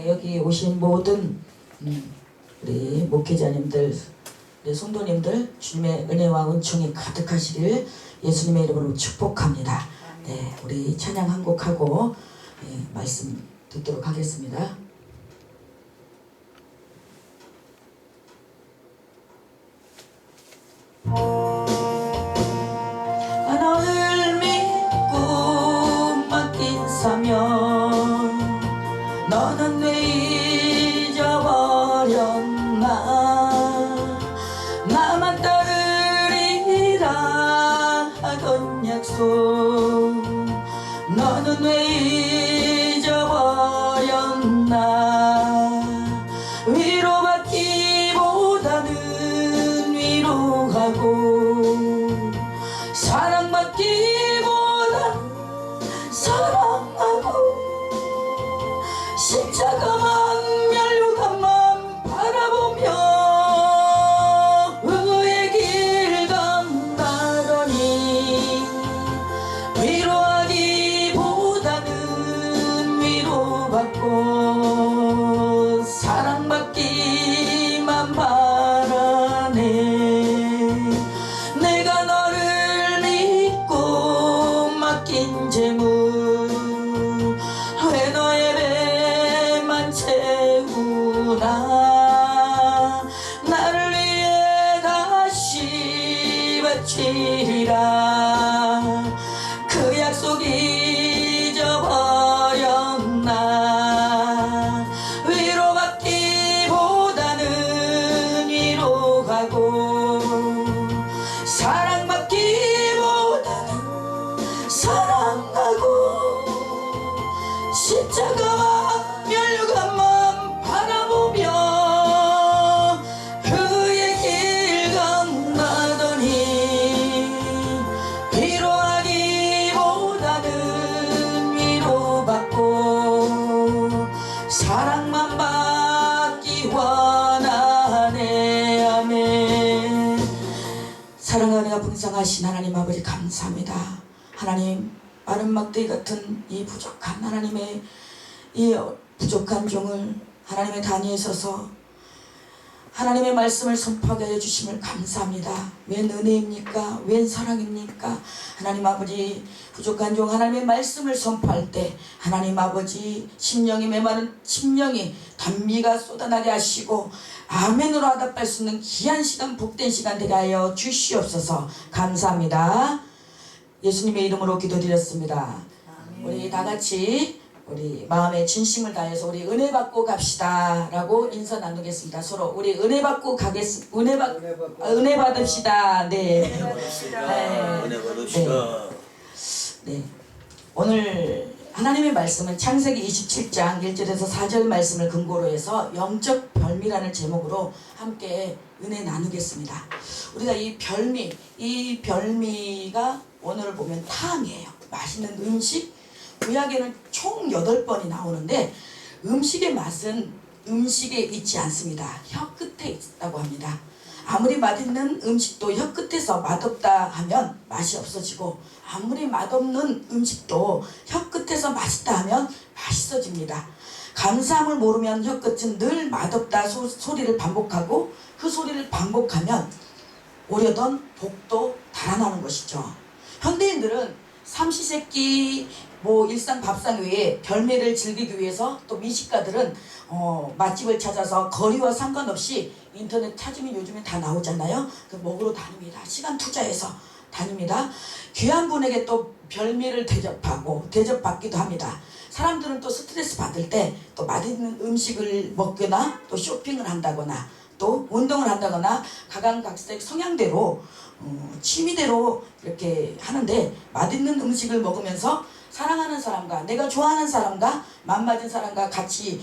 여기 오신 모든 우리 목회자님들, 우리 성도님들 주님의 은혜와 은총이 가득하시길 예수님의 이름으로 축복합니다. 네, 우리 찬양 한 곡하고 말씀 듣도록 하겠습니다. 너를 믿고 맡긴 사명 너는 왜 잊어버렸나. 나만 따르리라 하던 약속 너는 왜 잊어버렸나. 위로받기보다는 위로하고 사랑받기보다는 사랑하고 십자가만 멸류관만 바라보며 의의 길 건너더니 위로하기보다는 위로받고 사랑받기만 바라네. 내가 너를 믿고 맡긴 재물 왜 너의 배만 채우나. 나를 위해 다시 바치리라. 그 약속 잊어버렸나. 위로받기보다는 위로하고 사랑받기보다는 사랑하고 십자가와 멸류관만 바라보며 그의 길 건너더니 위로하기보다는 위로받고 사랑만 받기 원하네. 아멘. 사랑과 은혜가 풍성하신 하나님 아버지 감사합니다. 하나님, 마른 막대기 같은 이 부족한 하나님의 이 부족한 종을 하나님의 단위에 서서 하나님의 말씀을 선포하게 해주심을 감사합니다. 웬 은혜입니까? 웬 사랑입니까? 하나님 아버지, 부족한 종 하나님의 말씀을 선포할 때 하나님 아버지 심령이 메마른 심령이 단미가 쏟아나게 하시고 아멘으로 화답할 수 있는 귀한 시간, 복된 시간 되게 하여 주시옵소서. 감사합니다. 예수님의 이름으로 기도드렸습니다. 우리 다같이 우리 마음의 진심을 다해서 우리 은혜 받고 갑시다 라고 인사 나누겠습니다. 서로 우리 은혜 받고 가겠습니다. 은혜 받읍시다. 네. 은혜 받읍시다. 네. 오늘 하나님의 말씀은 창세기 27장 1절에서 4절 말씀을 근거로 해서 영적 별미라는 제목으로 함께 은혜 나누겠습니다. 우리가 이 별미가 오늘 보면 탕이에요. 맛있는 음식. 구약에는 총 8번이 나오는데 음식의 맛은 음식에 있지 않습니다. 혀 끝에 있다고 합니다. 아무리 맛있는 음식도 혀 끝에서 맛없다 하면 맛이 없어지고 아무리 맛없는 음식도 혀 끝에서 맛있다 하면 맛있어집니다. 감사함을 모르면 혀 끝은 늘 맛없다 소리를 반복하고 그 소리를 반복하면 오려던 복도 달아나는 것이죠. 현대인들은 삼시세끼 일상 밥상 외에 별미를 즐기기 위해서 또 미식가들은 맛집을 찾아서 거리와 상관없이 인터넷 찾으면 요즘에 다 나오잖아요. 그 먹으러 다닙니다. 시간 투자해서 다닙니다. 귀한 분에게 또 별미를 대접받기도 합니다. 사람들은 또 스트레스 받을 때 또 맛있는 음식을 먹거나 또 쇼핑을 한다거나 또 운동을 한다거나 각양각색 성향대로 취미대로 이렇게 하는데 맛있는 음식을 먹으면서 사랑하는 사람과 내가 좋아하는 사람과 맘맞은 사람과 같이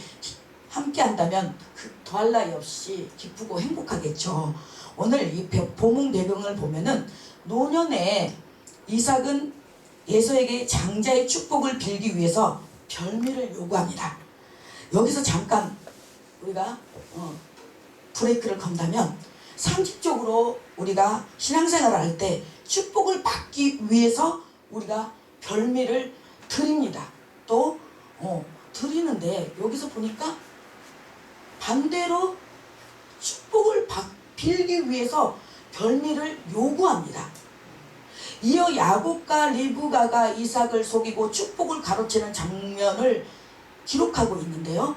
함께 한다면 더할 나위 없이 기쁘고 행복하겠죠. 오늘 이 보문 배경을 보면은 노년에 이삭은 에서에게 장자의 축복을 빌기 위해서 별미를 요구합니다. 여기서 잠깐 우리가 브레이크를 건다면 상식적으로 우리가 신앙생활을 할 때 축복을 받기 위해서 우리가 별미를 드립니다. 또 드리는데 여기서 보니까 반대로 축복을 빌기 위해서 별미를 요구합니다. 이어 야곱과 리브가가 이삭을 속이고 축복을 가로채는 장면을 기록하고 있는데요.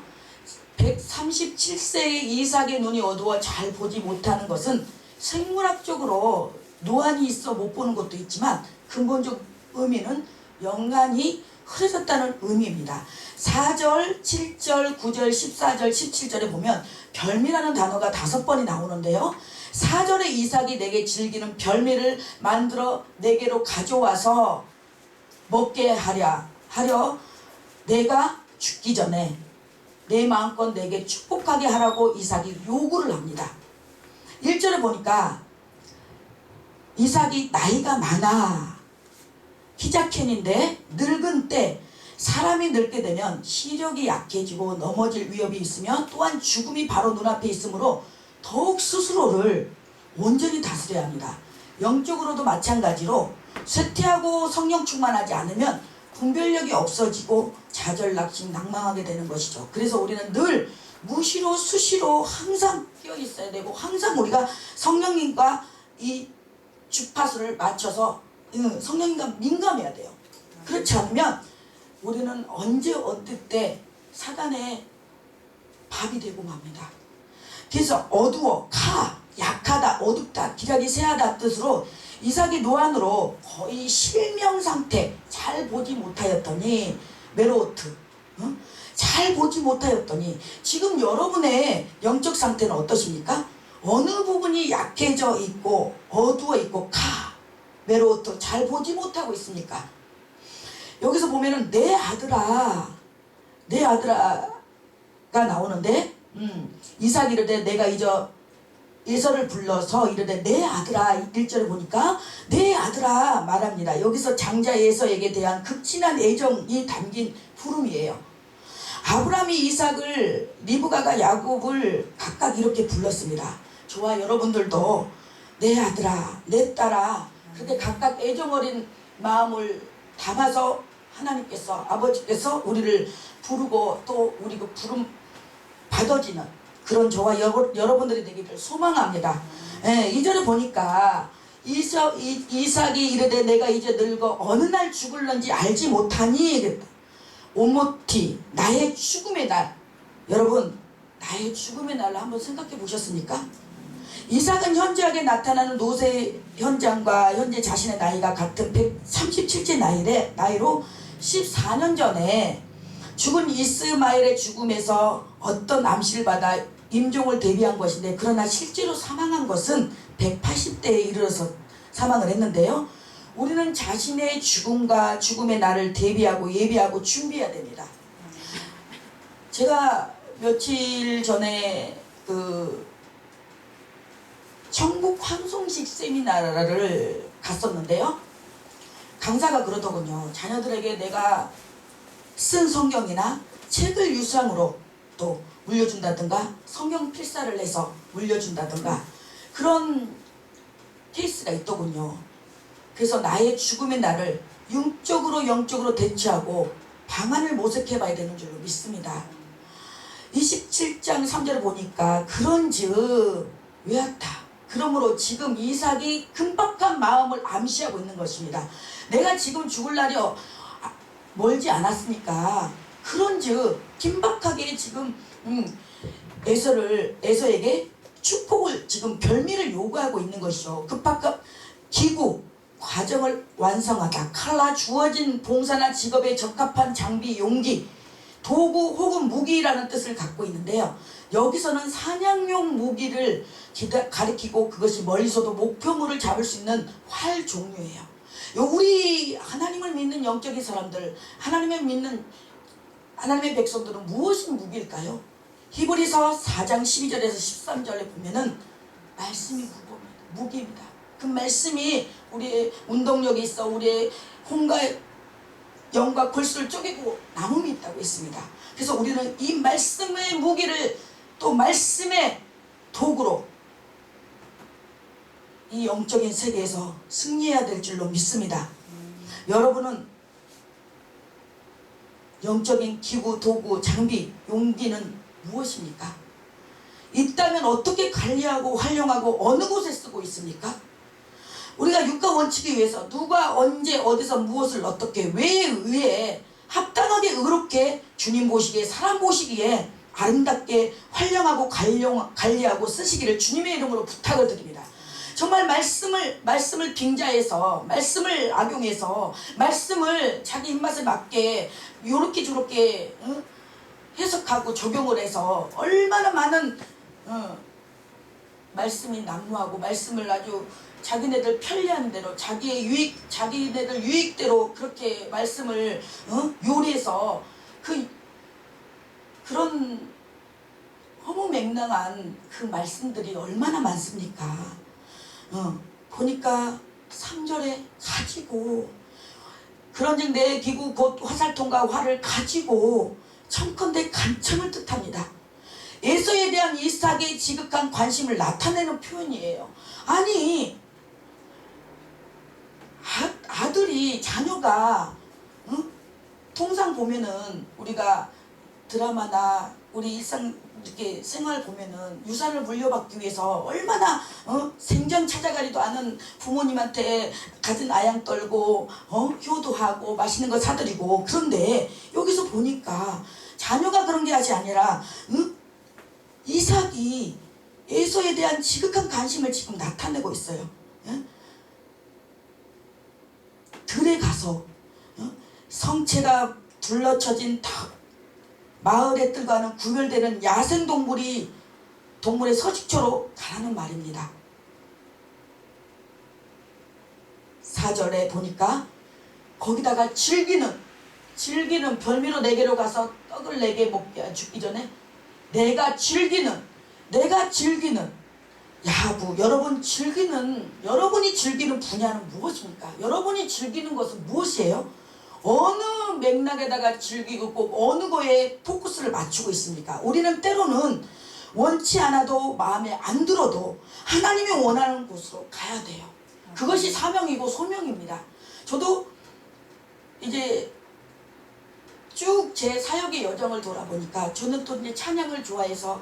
137세의 이삭의 눈이 어두워 잘 보지 못하는 것은 생물학적으로 노안이 있어 못 보는 것도 있지만 근본적 의미는 영안이 흐려졌다는 의미입니다. 4절, 7절, 9절, 14절, 17절에 보면 별미라는 단어가 5번이 나오는데요. 4절에 이삭이 내게 즐기는 별미를 만들어 내게로 가져와서 먹게 하려 내가 죽기 전에 내 마음껏 내게 축복하게 하라고 이삭이 요구를 합니다. 1절에 보니까 이삭이 나이가 많아 히자켄인데 늙은 때 사람이 늙게 되면 시력이 약해지고 넘어질 위협이 있으며 또한 죽음이 바로 눈앞에 있으므로 더욱 스스로를 온전히 다스려야 합니다. 영적으로도 마찬가지로 쇠퇴하고 성령 충만하지 않으면 분별력이 없어지고 좌절낙심 낭망하게 되는 것이죠. 그래서 우리는 늘 무시로 수시로 항상 끼어 있어야 되고 항상 우리가 성령님과 이 주파수를 맞춰서 성령님과 민감해야 돼요. 그렇지 않으면 우리는 언제 어떨 때 사단의 밥이 되고 맙니다. 그래서 어두워, 약하다, 어둡다, 기력이 쇠하다 뜻으로 이삭이 노안으로 거의 실명 상태, 잘 보지 못하였더니 메로우트, 잘 보지 못하였더니 지금 여러분의 영적 상태는 어떠십니까? 어느 부분이 약해져 있고 어두워 있고 메로우트 잘 보지 못하고 있습니까? 여기서 보면은 내 아들아가 나오는데 이삭이 이르되 내가 에서를 불러서 이르되 내 아들아 1절에 보니까 내 아들아 말합니다. 여기서 장자 에서에게 대한 극진한 애정이 담긴 부름이에요. 아브라함이 이삭을 리브가가 야곱을 각각 이렇게 불렀습니다. 저와 여러분들도 내 아들아 내 딸아 그렇게 각각 애정 어린 마음을 담아서 하나님께서 아버지께서 우리를 부르고 또 우리 그 부름 받아지는 그런 저와 여러분들이 되기를 소망합니다. 2절에 보니까 이삭이 이르되 내가 이제 늙어 어느 날 죽을런지 알지 못하니 오모티 나의 죽음의 날. 여러분 나의 죽음의 날을 한번 생각해 보셨습니까? 이삭은 현저하게 나타나는 노세 현장과 현재 자신의 나이가 같은 137세 나이로 14년 전에 죽은 이스마엘의 죽음에서 어떤 암시를 받아 임종을 대비한 것인데 그러나 실제로 사망한 것은 180대에 이르러서 사망을 했는데요. 우리는 자신의 죽음과 죽음의 날을 대비하고 예비하고 준비해야 됩니다. 제가 며칠 전에 천국 환송식 세미나를 갔었는데요. 강사가 그러더군요. 자녀들에게 내가 쓴 성경이나 책을 유상으로 또 물려준다든가 성경 필사를 해서 물려준다든가 그런 케이스가 있더군요. 그래서 나의 죽음의 날을 영적으로 대처하고 방안을 모색해 봐야 되는 줄로 믿습니다. 27장 3절을 보니까 그런즉 외웠다. 그러므로 지금 이삭이 금박한 마음을 암시하고 있는 것입니다. 내가 지금 죽을 날이 멀지 않았으니까 그런즉 긴박하게 지금 에서에게 축복을 지금 별미를 요구하고 있는 것이죠. 급박한 기구 과정을 완성하다. 칼라 주어진 봉사나 직업에 적합한 장비, 용기, 도구 혹은 무기라는 뜻을 갖고 있는데요. 여기서는 사냥용 무기를 가리키고 그것이 멀리서도 목표물을 잡을 수 있는 활 종류예요. 우리 하나님을 믿는 영적인 사람들, 하나님의 백성들은 무엇이 무기일까요? 히브리서 4장 12절에서 13절에 보면은 말씀이 무기입니다. 그 말씀이 우리의 운동력이 있어 우리의 혼과 영과 골수를 쪼개고 남음이 있다고 했습니다. 그래서 우리는 이 말씀의 무기를 또 말씀의 도구로 이 영적인 세계에서 승리해야 될 줄로 믿습니다. 여러분은 영적인 기구, 도구, 장비, 용기는 무엇입니까? 있다면 어떻게 관리하고 활용하고 어느 곳에 쓰고 있습니까? 우리가 육가 원칙에 의해서 누가 언제 어디서 무엇을 어떻게 왜 의해 합당하게 의롭게 주님 보시기에 사람 보시기에 아름답게 활용하고 관리하고 쓰시기를 주님의 이름으로 부탁을 드립니다. 정말 말씀을 빙자해서 말씀을 악용해서 말씀을 자기 입맛에 맞게 요렇게 저렇게 해석하고 적용을 해서 얼마나 많은 말씀이 난무하고 말씀을 아주 자기네들 편리한 대로 자기네들 유익대로 그렇게 말씀을 요리해서 그런 허무맹랑한 그 말씀들이 얼마나 많습니까? 보니까 3절에 가지고 그런즉 내 기구 곧 화살통과 활을 가지고 청컨대 간청을 뜻합니다. 에서에 대한 이삭의 지극한 관심을 나타내는 표현이에요. 아니 아들이 자녀가 통상 보면은 우리가 드라마나 우리 일상 이렇게 생활 보면은 유산을 물려받기 위해서 얼마나 생전 찾아가지도 않은 부모님한테 가진 아양 떨고 효도하고 맛있는 거 사드리고 그런데 여기서 보니까 자녀가 그런 게 아니라 이삭이 에서에 대한 지극한 관심을 지금 나타내고 있어요. 들에 가서 성체가 둘러쳐진 마을의 뜰과는 구별되는 야생동물의 서식처로 가라는 말입니다. 4절에 보니까 거기다가 즐기는 별미로 내게로 가서 떡을 내게 먹게 죽기 전에 내가 즐기는 야구 여러분이 즐기는 분야는 무엇입니까? 여러분이 즐기는 것은 무엇이에요? 어느 맥락에다가 즐기고 꼭 어느 거에 포커스를 맞추고 있습니까? 우리는 때로는 원치 않아도 마음에 안 들어도 하나님이 원하는 곳으로 가야 돼요. 그것이 사명이고 소명입니다. 저도 이제 쭉 제 사역의 여정을 돌아보니까 저는 또 이제 찬양을 좋아해서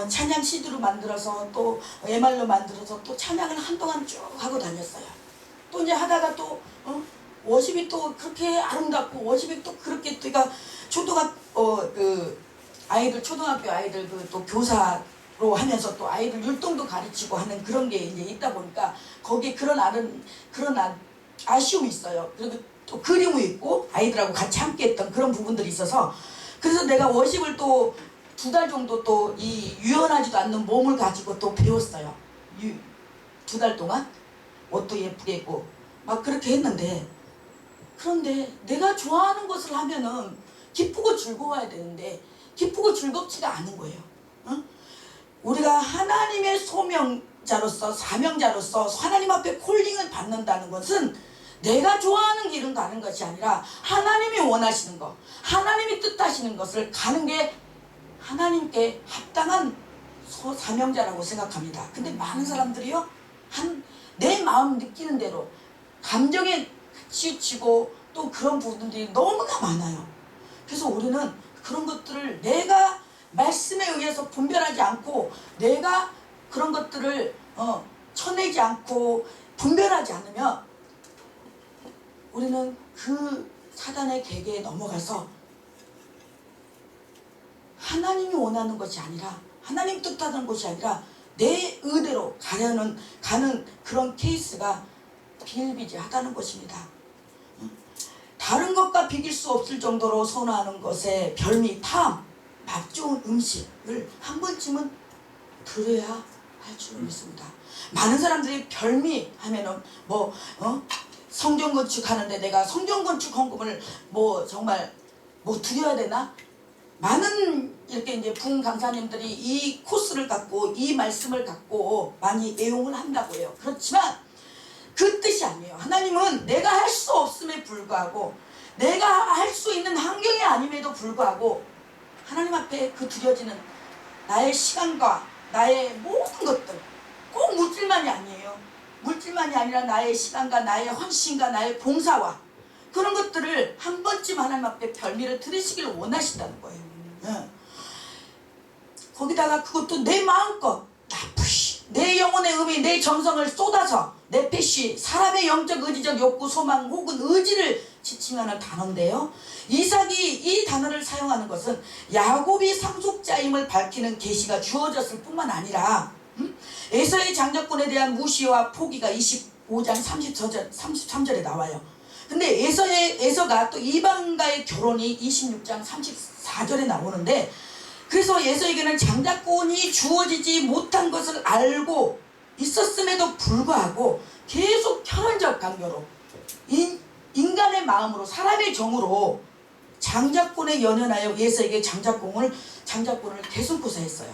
찬양 CD로 만들어서 또 MR로 만들어서 또 찬양을 한동안 쭉 하고 다녔어요. 또 이제 하다가 또 워십이 또 그렇게 아름답고 워십이 또 그렇게 그러니까 초등학교 아이들 또 교사로 하면서 또 아이들 율동도 가르치고 하는 그런 게 이제 있다 보니까 거기에 그런 아쉬움이 있어요. 그리고 또 그림이 있고 아이들하고 같이 함께 했던 그런 부분들이 있어서 그래서 내가 워십을 또 2달 정도 또 이 유연하지도 않는 몸을 가지고 또 배웠어요. 2달 동안 옷도 예쁘게 입고 막 그렇게 했는데 그런데 내가 좋아하는 것을 하면은 기쁘고 즐거워야 되는데 기쁘고 즐겁지가 않은 거예요. 우리가 하나님의 소명자로서 사명자로서 하나님 앞에 콜링을 받는다는 것은 내가 좋아하는 길은 가는 것이 아니라 하나님이 원하시는 것, 하나님이 뜻하시는 것을 가는 게 하나님께 합당한 사명자라고 생각합니다. 근데 많은 사람들이요 내 마음 느끼는 대로 감정에 치우치고 또 그런 부분들이 너무나 많아요. 그래서 우리는 그런 것들을 내가 말씀에 의해서 분별하지 않고 내가 그런 것들을 쳐내지 않고 분별하지 않으면 우리는 그 사단의 계계에 넘어가서 하나님이 원하는 것이 아니라 하나님 뜻하는 것이 아니라 내 의대로 가는 그런 케이스가 비일비재하다는 것입니다. 다른 것과 비길 수 없을 정도로 선호하는 것에 별미, 탐, 맛 좋은 음식을 한 번쯤은 들어야 할 줄 믿습니다. 많은 사람들이 별미 하면은 성전 건축하는데 내가 성전 건축 헌금을 정말 드려야 되나? 많은 이렇게 이제 부흥 강사님들이 이 코스를 갖고 이 말씀을 갖고 많이 애용을 한다고 해요. 그렇지만 그 뜻이 아니에요. 하나님은 내가 할 수 없음에 불구하고 내가 할 수 있는 환경이 아님에도 불구하고 하나님 앞에 그 드려지는 나의 시간과 나의 모든 것들 꼭 물질만이 아니에요. 물질만이 아니라 나의 시간과 나의 헌신과 나의 봉사와 그런 것들을 한 번쯤 하나님 앞에 별미를 드리시기를 원하신다는 거예요. 거기다가 그것도 내 마음껏 나쁘시 내 영혼의 의미 내 정성을 쏟아서 내 패시 사람의 영적 의지적 욕구 소망 혹은 의지를 지칭하는 단어인데요. 이삭이 이 단어를 사용하는 것은 야곱이 상속자임을 밝히는 계시가 주어졌을 뿐만 아니라 에서의 장자권에 대한 무시와 포기가 25장 33절에 나와요. 근데 에서가 또 이방과의 결혼이 26장 34절에 나오는데, 그래서 에서에게는 장자권이 주어지지 못한 것을 알고 있었음에도 불구하고 계속 혈연적 관계로 인간의 마음으로 사람의 정으로 장자권에 연연하여 에서에게 장자권을 대순코사 했어요.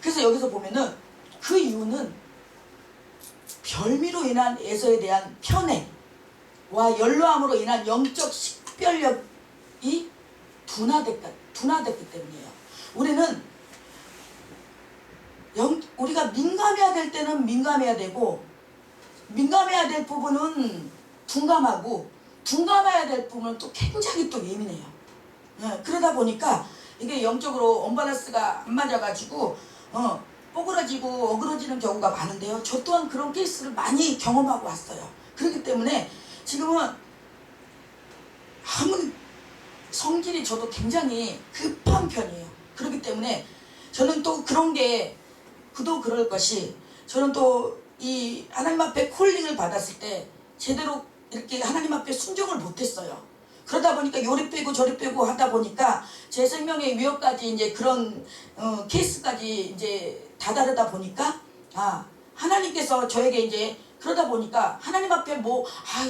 그래서 여기서 보면은 그 이유는 별미로 인한 에서에 대한 편애와 연로함으로 인한 영적 식별력이 둔화됐기 때문이에요. 우리가 민감해야 될 때는 민감해야 되고, 민감해야 될 부분은 둔감하고, 둔감해야 될 부분은 또 굉장히 또 예민해요. 그러다 보니까 이게 영적으로 언밸런스가 안 맞아가지고 뽀그러지고 어그러지는 경우가 많은데요. 저 또한 그런 케이스를 많이 경험하고 왔어요. 그렇기 때문에 지금은 아무리 성질이 저도 굉장히 급한 편이에요. 그렇기 때문에 저는 또 그런 게 그도 그럴 것이, 저는 또 이 하나님 앞에 콜링을 받았을 때 제대로 이렇게 하나님 앞에 순종을 못했어요. 그러다 보니까 요리 빼고 저리 빼고 하다 보니까 제 생명의 위협까지 이제 그런 케이스까지 이제 다다르다 보니까 하나님께서 저에게 이제 그러다 보니까 하나님 앞에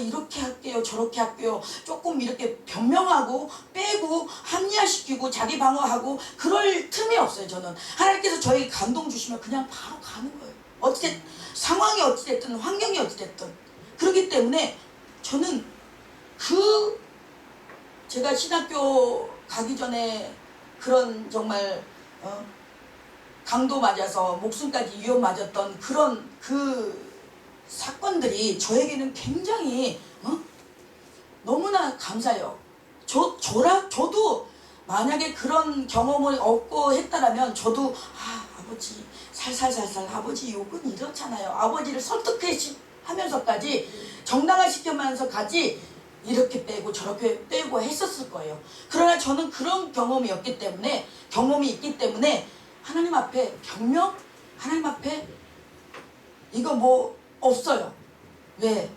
이렇게 할게요 저렇게 할게요 조금 이렇게 변명하고 빼고 합리화시키고 자기 방어하고 그럴 틈이 없어요. 저는 하나님께서 저에게 감동 주시면 그냥 바로 가는 거예요. 어찌됐든 상황이 어찌됐든 환경이 어찌됐든. 그렇기 때문에 저는 제가 신학교 가기 전에 그런 정말 강도 맞아서 목숨까지 위협 맞았던 그런 사건들이 저에게는 굉장히 너무나 감사해요. 저도 만약에 그런 경험을 얻고 했다라면 저도 아버지 살살살살 아버지 욕은 이렇잖아요. 아버지를 설득하면서까지 정당화시키면서까지 이렇게 빼고 저렇게 빼고 했었을 거예요. 그러나 저는 그런 경험이 있기 때문에 하나님 앞에 변명? 하나님 앞에 이거 없어요. 왜?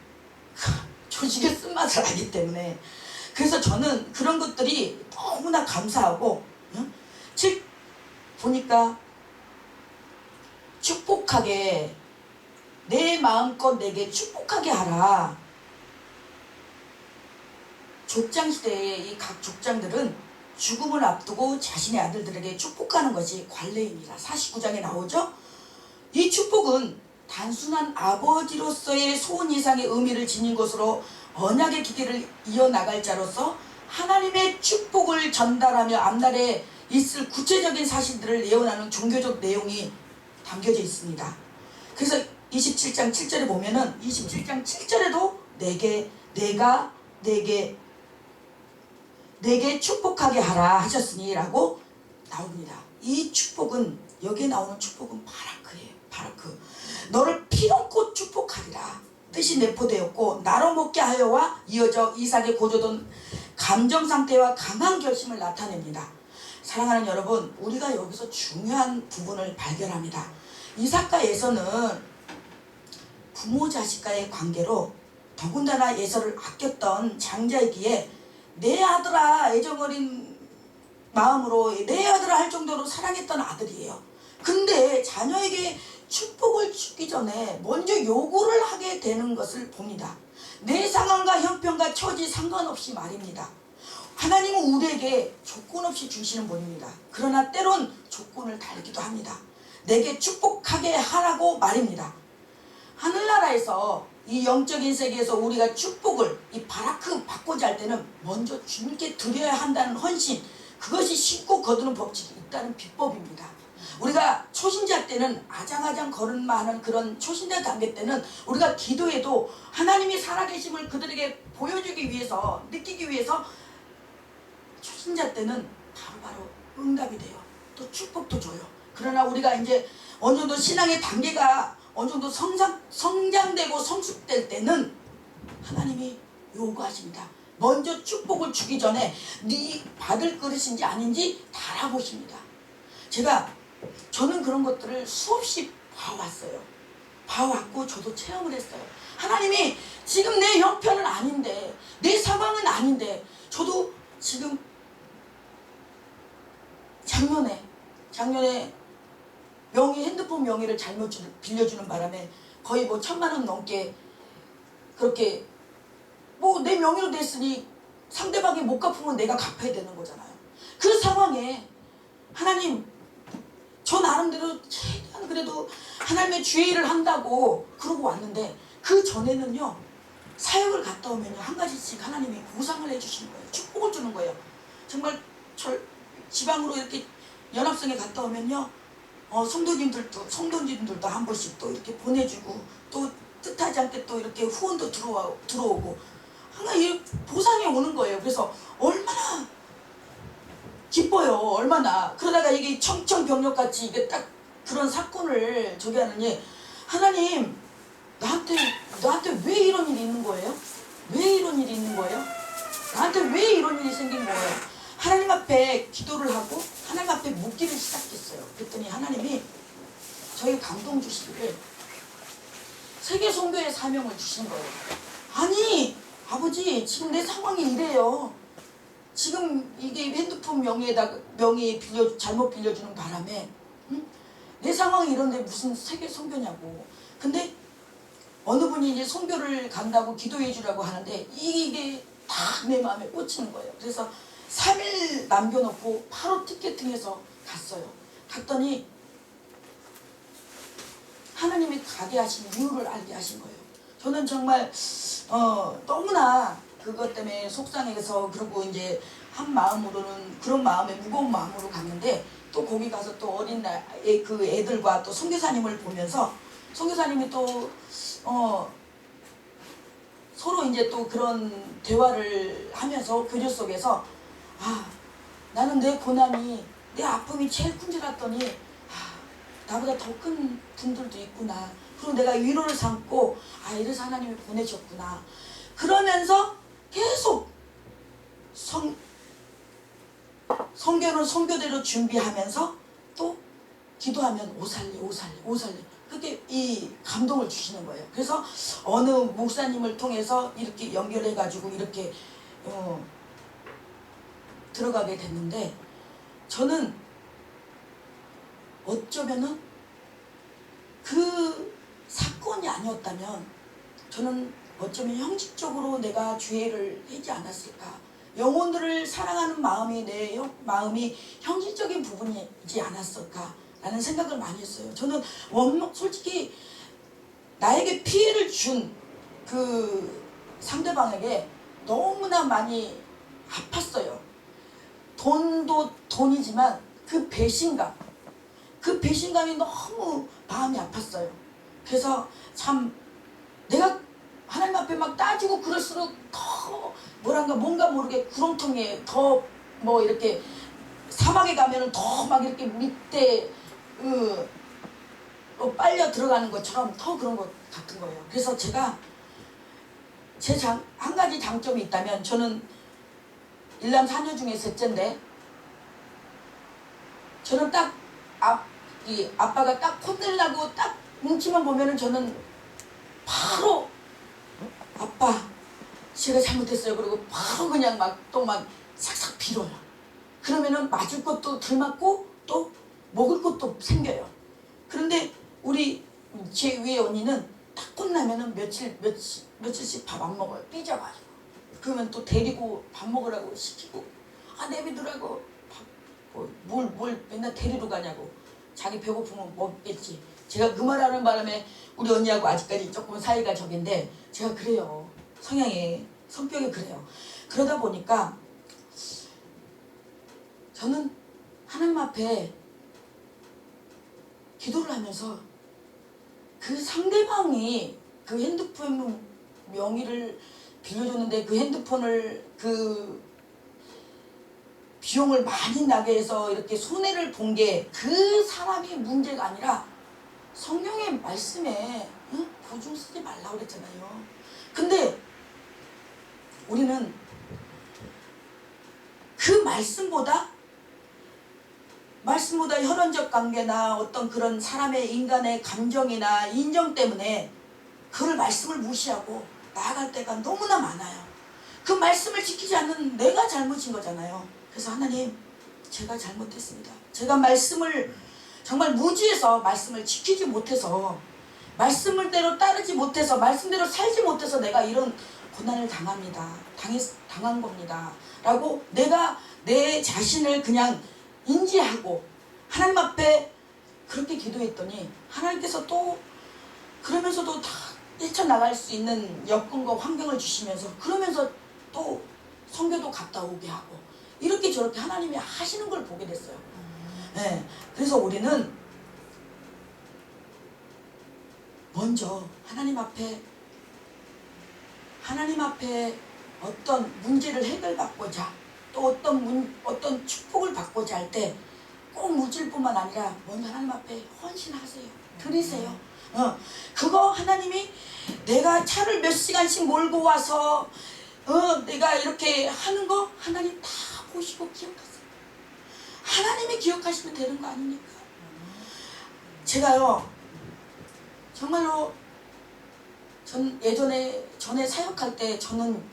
조직의 쓴맛을 알기 때문에. 그래서 저는 그런 것들이 너무나 감사하고, 즉 보니까 축복하게 내 마음껏 내게 축복하게 하라. 족장시대의 이 각 족장들은 죽음을 앞두고 자신의 아들들에게 축복하는 것이 관례입니다. 49장에 나오죠. 이 축복은 단순한 아버지로서의 소원 이상의 의미를 지닌 것으로 언약의 기계를 이어나갈 자로서 하나님의 축복을 전달하며 앞날에 있을 구체적인 사실들을 예언하는 종교적 내용이 담겨져 있습니다. 그래서 27장 7절에 보면은 27장 7절에도 내가 내게 축복하게 하라 하셨으니 라고 나옵니다. 이 축복은, 여기에 나오는 축복은 바라크예요. 바라크. 너를 피놓고 축복하리라 뜻이 내포되었고, 나로 먹게 하여와 이어져 이삭의 고조된 감정상태와 강한 결심을 나타냅니다. 사랑하는 여러분, 우리가 여기서 중요한 부분을 발견합니다. 이삭과 에서는 부모 자식과의 관계로 더군다나 에서를 아꼈던 장자이기에 내 아들아 애정어린 마음으로 내 아들아 할 정도로 사랑했던 아들이에요. 근데 자녀에게 축복을 주기 전에 먼저 요구를 하게 되는 것을 봅니다. 내 상황과 형편과 처지 상관없이 말입니다. 하나님은 우리에게 조건 없이 주시는 분입니다. 그러나 때론 조건을 달기도 합니다. 내게 축복하게 하라고 말입니다. 하늘나라에서 이 영적인 세계에서 우리가 축복을 이 바라크 받고자 할 때는 먼저 주님께 드려야 한다는 헌신, 그것이 신고 거두는 법칙이 있다는 비법입니다. 우리가 초신자 때는 아장아장 걸음마하는 그런 초신자 단계 때는 우리가 기도해도 하나님이 살아계심을 그들에게 보여주기 위해서, 느끼기 위해서 초신자 때는 바로바로 응답이 돼요. 또 축복도 줘요. 그러나 우리가 이제 어느 정도 신앙의 단계가 어느 정도 성장되고 성숙될 때는 하나님이 요구하십니다. 먼저 축복을 주기 전에 네 받을 그릇인지 아닌지 다 알아보십니다. 저는 그런 것들을 수없이 봐왔어요. 봐왔고 저도 체험을 했어요. 하나님이 지금 내 형편은 아닌데, 내 상황은 아닌데, 저도 지금 작년에 핸드폰 명의를 잘못 빌려주는 바람에 거의 뭐 1,000만 원 넘게 그렇게 뭐 내 명의로 됐으니 상대방이 못 갚으면 내가 갚아야 되는 거잖아요. 그 상황에 하나님, 저 나름대로 최대한 그래도 하나님의 주의 일을 한다고 그러고 왔는데, 그 전에는요 사역을 갔다 오면요 한 가지씩 하나님이 보상을 해주시는 거예요. 축복을 주는 거예요. 정말 지방으로 이렇게 연합성에 갔다 오면요 성도님들도 한 번씩 또 이렇게 보내주고, 또 뜻하지 않게 또 이렇게 후원도 들어오고 항상 이 보상이 오는 거예요. 그래서 얼마나 기뻐요. 얼마나. 그러다가 이게 청천벽력같이 이게 딱 그런 사건을 저기 하느니, 하나님 나한테 왜 이런 일이 있는 거예요? 왜 이런 일이 있는 거예요? 나한테 왜 이런 일이 생긴 거예요? 하나님 앞에 기도를 하고 하나님 앞에 묻기를 시작했어요. 그랬더니 하나님이 저희 감동 주시기를 세계 선교의 사명을 주신 거예요. 아니 아버지, 지금 내 상황이 이래요. 지금 이게 핸드폰 명의에 잘못 빌려주는 바람에 내 상황이 이런데 무슨 세계 선교냐고. 근데 어느 분이 이제 선교를 간다고 기도해 주라고 하는데 이게 딱 내 마음에 꽂히는 거예요. 그래서 3일 남겨놓고 바로 티켓팅해서 갔어요. 갔더니 하나님이 가게 하신 이유를 알게 하신 거예요. 저는 정말 너무나 그것 때문에 속상해서, 그리고 이제 한 마음으로는 그런 마음에 무거운 마음으로 갔는데, 또 거기 가서 또 어린 그 애들과 또 선교사님을 보면서 선교사님이 또 서로 이제 또 그런 대화를 하면서 교류 속에서 나는 내 고난이, 내 아픔이 제일 큰 줄 알았더니 나보다 더 큰 분들도 있구나. 그리고 내가 위로를 삼고 이래서 하나님이 보내셨구나. 그러면서 계속 성교는 성교대로 준비하면서 또 기도하면 오살리 그렇게 이 감동을 주시는 거예요. 그래서 어느 목사님을 통해서 이렇게 연결해 가지고 이렇게 들어가게 됐는데, 저는 어쩌면은 그 사건이 아니었다면 저는 어쩌면 형식적으로 내가 죄를 하지 않았을까. 영혼들을 사랑하는 마음이 내 마음이 형식적인 부분이지 않았을까라는 생각을 많이 했어요. 저는 솔직히 나에게 피해를 준 그 상대방에게 너무나 많이 아팠어요. 돈도 돈이지만 그 배신감이 너무 마음이 아팠어요. 그래서 참 내가 하나님 앞에 막 따지고 그럴수록 더 뭔가 모르게 구렁텅이에 더 뭐 이렇게 사막에 가면은 더 막 이렇게 밑에 빨려 들어가는 것처럼 더 그런 것 같은 거예요. 그래서 제가 한 가지 장점이 있다면, 저는 일남 4녀 중에 셋째인데, 저는 딱 아빠가 딱 혼내려고 딱 눈치만 보면은 저는 바로 아빠 제가 잘못했어요. 그리고 바로 그냥 막 싹싹 빌어요. 그러면은 맞을 것도 덜 맞고 또 먹을 것도 생겨요. 그런데 제 위에 언니는 딱 혼나면은 며칠씩 밥 안 먹어요. 삐져가지고. 그러면 또 데리고 밥 먹으라고 시키고, 내비두라고 뭘 맨날 데리러 가냐고. 자기 배고프면 먹겠지. 제가 그 말하는 바람에 우리 언니하고 아직까지 조금 사이가 적인데, 제가 그래요. 성격이 그래요. 그러다 보니까 저는 하나님 앞에 기도를 하면서 그 상대방이 그 핸드폰 명의를 빌려줬는데, 그 핸드폰을 그 비용을 많이 나게 해서 이렇게 손해를 본 게 그 사람이 문제가 아니라 성령의 말씀에 보증 쓰지 말라고 그랬잖아요. 근데 우리는 그 말씀보다 혈연적 관계나 어떤 그런 사람의 인간의 감정이나 인정 때문에 그 말씀을 무시하고 나아갈 때가 너무나 많아요. 그 말씀을 지키지 않는 내가 잘못인 거잖아요. 그래서 하나님, 제가 잘못했습니다. 제가 말씀을 정말 무지해서 말씀을 지키지 못해서, 말씀을대로 따르지 못해서, 말씀대로 살지 못해서 내가 이런 고난을 당한 겁니다 라고 내가 내 자신을 그냥 인지하고 하나님 앞에 그렇게 기도했더니 하나님께서 또 그러면서도 다 헤쳐나갈 수 있는 여건과 환경을 주시면서, 그러면서 또 선교도 갔다 오게 하고 이렇게 저렇게 하나님이 하시는 걸 보게 됐어요. 네, 그래서 우리는 먼저 하나님 앞에 어떤 문제를 해결받고자, 또 어떤 축복을 받고자 할 때 꼭 물질뿐만 아니라 먼저 하나님 앞에 헌신하세요. 드리세요. 그거 하나님이 내가 차를 몇 시간씩 몰고 와서 내가 이렇게 하는 거 하나님 다 보시고 기억하세요. 하나님이 기억하시면 되는 거 아닙니까? 제가요 정말로 전에 사역할 때 저는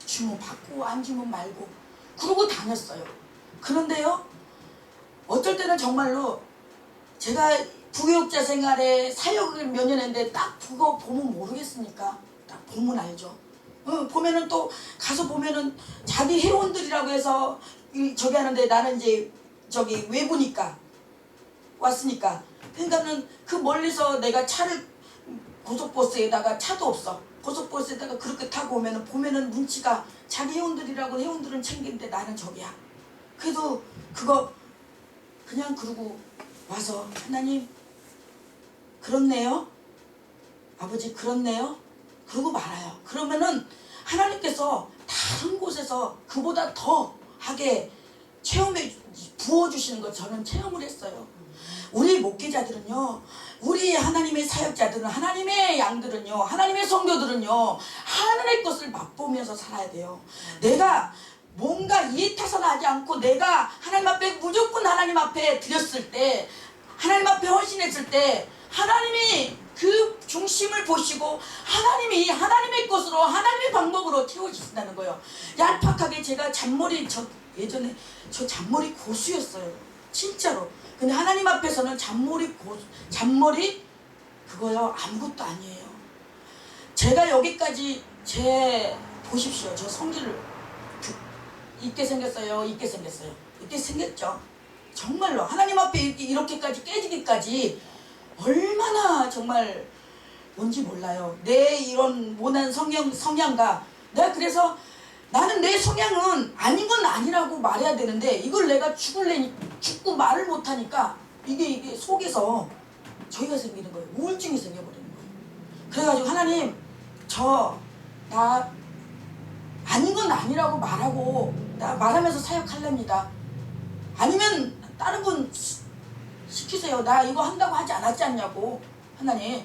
주문 받고 안 주문 말고 그러고 다녔어요. 그런데요, 어쩔 때는 정말로 제가 부교육자 생활에 사역을 몇 년 했는데 딱 그거 보면 모르겠습니까? 딱 보면 알죠. 보면은 또 가서 보면은 자기 회원들이라고 해서 저기 하는데 나는 이제 저기 외부니까 왔으니까, 그러니까는 그 멀리서 내가 차를 고속버스에다가 차도 없어. 고속버스에다가 그렇게 타고 보면은 눈치가 자기 회원들이라고 회원들은 챙기는데 나는 저기야. 그래도 그거 그냥 그러고 와서 하나님 그렇네요. 아버지 그렇네요. 그러고 말아요. 그러면은 하나님께서 다른 곳에서 그보다 더 하게 부어주시는 거 저는 체험을 했어요. 우리 목회자들은요, 우리 하나님의 사역자들은, 하나님의 양들은요, 하나님의 성도들은요, 하늘의 것을 맛보면서 살아야 돼요. 내가 뭔가 이해타산하지 않고 내가 하나님 앞에 무조건 하나님 앞에 드렸을 때, 하나님 앞에 헌신했을 때 하나님이 그 중심을 보시고 하나님이 하나님의 것으로 하나님의 방법으로 채워주신다는 거예요. 얄팍하게 제가 예전에 저 잔머리 고수였어요. 진짜로. 근데 하나님 앞에서는 잔머리 그거요 아무것도 아니에요. 제가 여기까지 보십시오. 저 성질을 있게 생겼어요. 있게 생겼죠. 정말로 하나님 앞에 이렇게까지 깨지기까지 얼마나 정말 뭔지 몰라요. 내 이런 모난 성향과 내가 그래서 나는 내 성향은 아닌 건 아니라고 말해야 되는데 이걸 내가 죽고 말을 못하니까 이게 속에서 저희가 생기는 거예요. 우울증이 생겨버리는 거예요. 그래가지고 하나님 나 아닌 건 아니라고 말하면서 사역할랍니다. 아니면 다른 분 시키세요. 나 이거 한다고 하지 않았지 않냐고 하나님.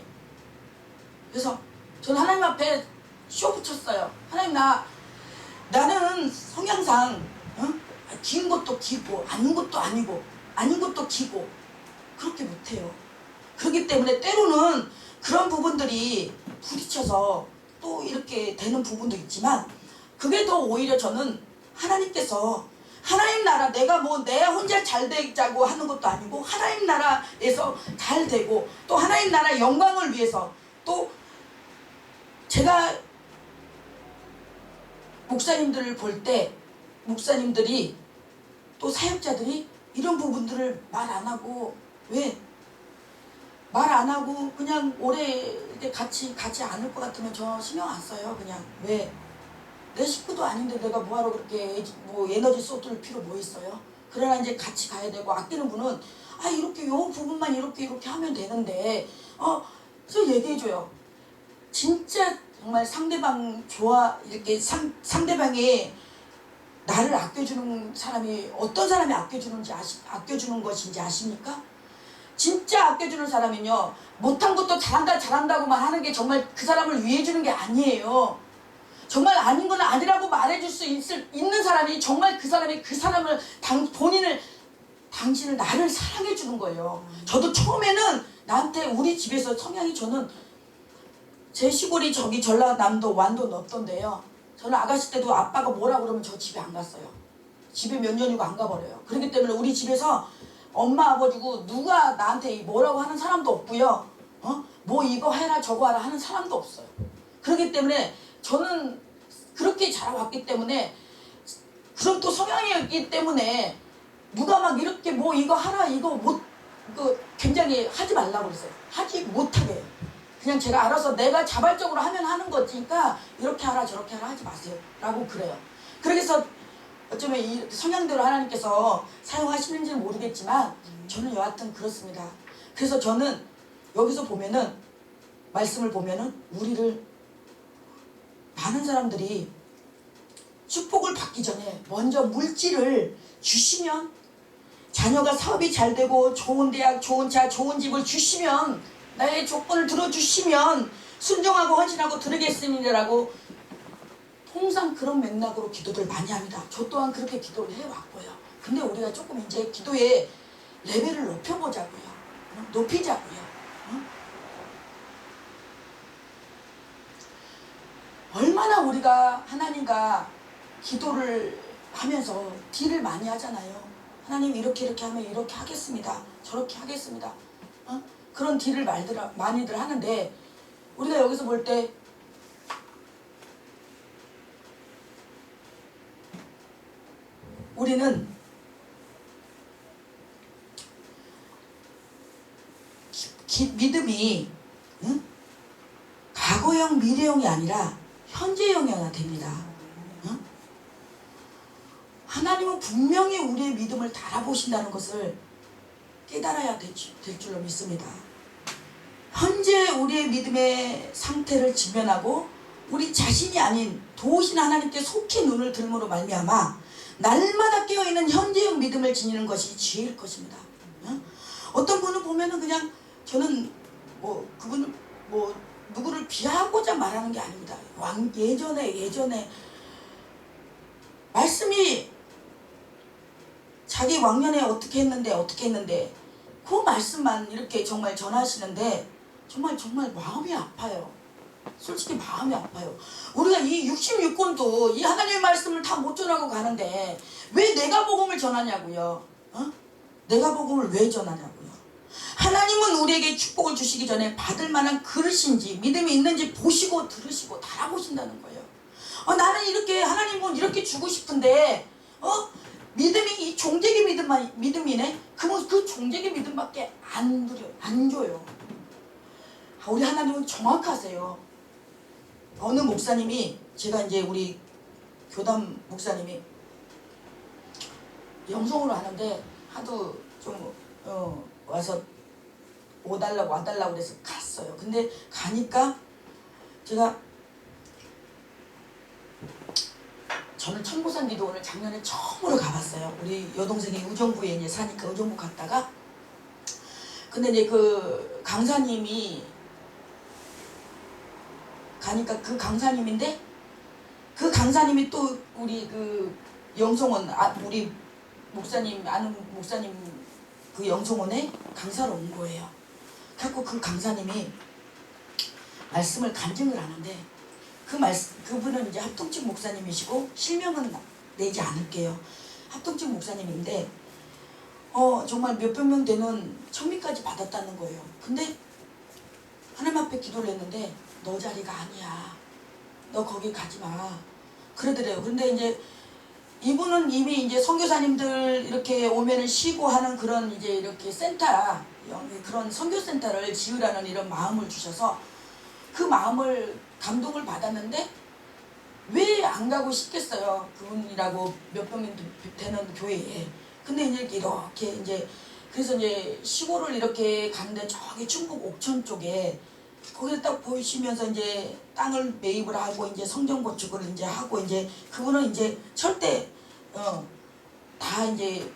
그래서 저는 하나님 앞에 쇼 붙였어요. 하나님 나는 성향상 긴 것도 기고 아닌 것도 아니고 아닌 것도 기고 그렇게 못해요. 그렇기 때문에 때로는 그런 부분들이 부딪혀서 또 이렇게 되는 부분도 있지만 그게 더 오히려 저는 하나님께서 하나님 나라 내가 내 혼자 잘 되자고 하는 것도 아니고 하나님 나라에서 잘 되고 또 하나님 나라 영광을 위해서 또 제가 목사님들을 볼 때 목사님들이 또 사역자들이 이런 부분들을 말 안 하고 왜? 말 안 하고 그냥 오래 같이 가지 않을 것 같으면 저 신경 안 써요. 그냥 왜? 내 식구도 아닌데 내가 뭐하러 그렇게 에너지 쏟을 필요 뭐 있어요? 그러나 이제 같이 가야 되고 아끼는 분은 이렇게 요 부분만 이렇게 하면 되는데 저 얘기해줘요. 진짜 정말 상대방 이렇게 상대방의 나를 아껴주는 사람이 어떤 사람이 아껴주는 것인지 아십니까? 진짜 아껴주는 사람은요, 못한 것도 잘한다고만 하는 게 정말 그 사람을 위해 주는 게 아니에요. 정말 아닌 건 아니라고 말해줄 수 있는 사람이 정말 그 사람을 당신을 나를 사랑해 주는 거예요. 저도 처음에는 나한테 우리 집에서 성향이, 저는 제 시골이 저기 전라남도 완도 없던데요. 저는 아가씨 때도 아빠가 뭐라 그러면 저 집에 안 갔어요. 집에 몇 년이고 안 가버려요. 그렇기 때문에 우리 집에서 엄마 아버지고 누가 나한테 뭐라고 하는 사람도 없고요. 뭐 이거 해라 저거 하라 하는 사람도 없어요. 그렇기 때문에 저는 그렇게 자라왔기 때문에, 그런 또 성향이었기 때문에 누가 막 이렇게 뭐 이거 하라 이거 굉장히 하지 말라고 그랬어요. 하지 못하게 해요. 그냥 제가 알아서 내가 자발적으로 하면 하는 거니까 이렇게 하라 저렇게 하라 하지 마세요 라고 그래요. 그래서 어쩌면 이 성향대로 하나님께서 사용하시는지는 모르겠지만 저는 여하튼 그렇습니다. 그래서 저는 여기서 보면은, 말씀을 보면은, 우리를 많은 사람들이 축복을 받기 전에 먼저 물질을 주시면, 자녀가 사업이 잘 되고 좋은 대학 좋은 차 좋은 집을 주시면, 나의 조건을 들어주시면 순종하고 헌신하고 드리겠습니다라고 통상 그런 맥락으로 기도를 많이 합니다. 저 또한 그렇게 기도를 해왔고요. 근데 우리가 조금 이제 기도의 레벨을 높여보자고요. 높이자고요. 얼마나 우리가 하나님과 기도를 하면서 딜을 많이 하잖아요. 하나님 이렇게 하면 이렇게 하겠습니다. 저렇게 하겠습니다. 그런 딜을 많이들 하는데, 우리가 여기서 볼 때 우리는 믿음이 과거형 미래형이 아니라 현재형이어야 됩니다. 하나님은 분명히 우리의 믿음을 달아보신다는 것을 깨달아야 될 줄로 믿습니다. 현재 우리의 믿음의 상태를 직면하고 우리 자신이 아닌 도우신 하나님께 속히 눈을 들므로 말미암아 날마다 깨어있는 현재형 믿음을 지니는 것이 지혜일 것입니다. 어떤 분을 보면은 그냥, 저는 그분을 누구를 비하하고자 말하는 게 아닙니다. 예전에 말씀이 자기 왕년에 어떻게 했는데 그 말씀만 이렇게 정말 전하시는데 정말 마음이 아파요. 솔직히 마음이 아파요. 우리가 이 66권도 이 하나님의 말씀을 다 못 전하고 가는데 왜 내가 복음을 전하냐고요. 내가 복음을 왜 전하냐고요. 하나님은 우리에게 축복을 주시기 전에 받을 만한 그릇인지 믿음이 있는지 보시고 들으시고 달아보신다는 거예요. 나는 이렇게 하나님은 이렇게 주고 싶은데 믿음이 이 종족의 믿음이네. 그러면 그 종족의 믿음밖에 안 줘요. 우리 하나님은 정확하세요. 어느 목사님이, 제가 이제 우리 교담 목사님이 영성으로 하는데 하도 좀 와서 와달라고 그래서 갔어요. 근데 가니까 저는 천보산 기도원을 작년에 처음으로 가봤어요. 우리 여동생이 의정부에 이제 사니까 의정부 갔다가, 근데 이제 그 강사님이 가니까 그 강사님인데, 그 강사님이 또 우리 그 영성원 우리 목사님 아는 목사님 그 영성원에 강사로 온 거예요. 그래갖고 그 강사님이 말씀을 간증을 하는데, 그분은 이제 합동측 목사님이시고 실명은 내지 않을게요. 합동측 목사님인데 정말 몇백 명 되는 청미까지 받았다는 거예요. 근데 하나님 앞에 기도를 했는데 너 자리가 아니야. 너 거기 가지 마. 그러더래요. 근데 이제 이분은 이미 이제 선교사님들 이렇게 오면은 쉬고 하는 그런 이제 이렇게 그런 선교센터를 지으라는 이런 마음을 주셔서 그 마음을 감동을 받았는데 왜 안 가고 싶겠어요. 그분이라고 몇백 명 되는 교회에. 근데 이렇게 이제 그래서 이제 시골을 이렇게 갔는데 저기 충북 옥천 쪽에 거기를 딱 보시면서 이제 땅을 매입을 하고 이제 성전 건축을 이제 하고 이제 그분은 이제 철대 다 이제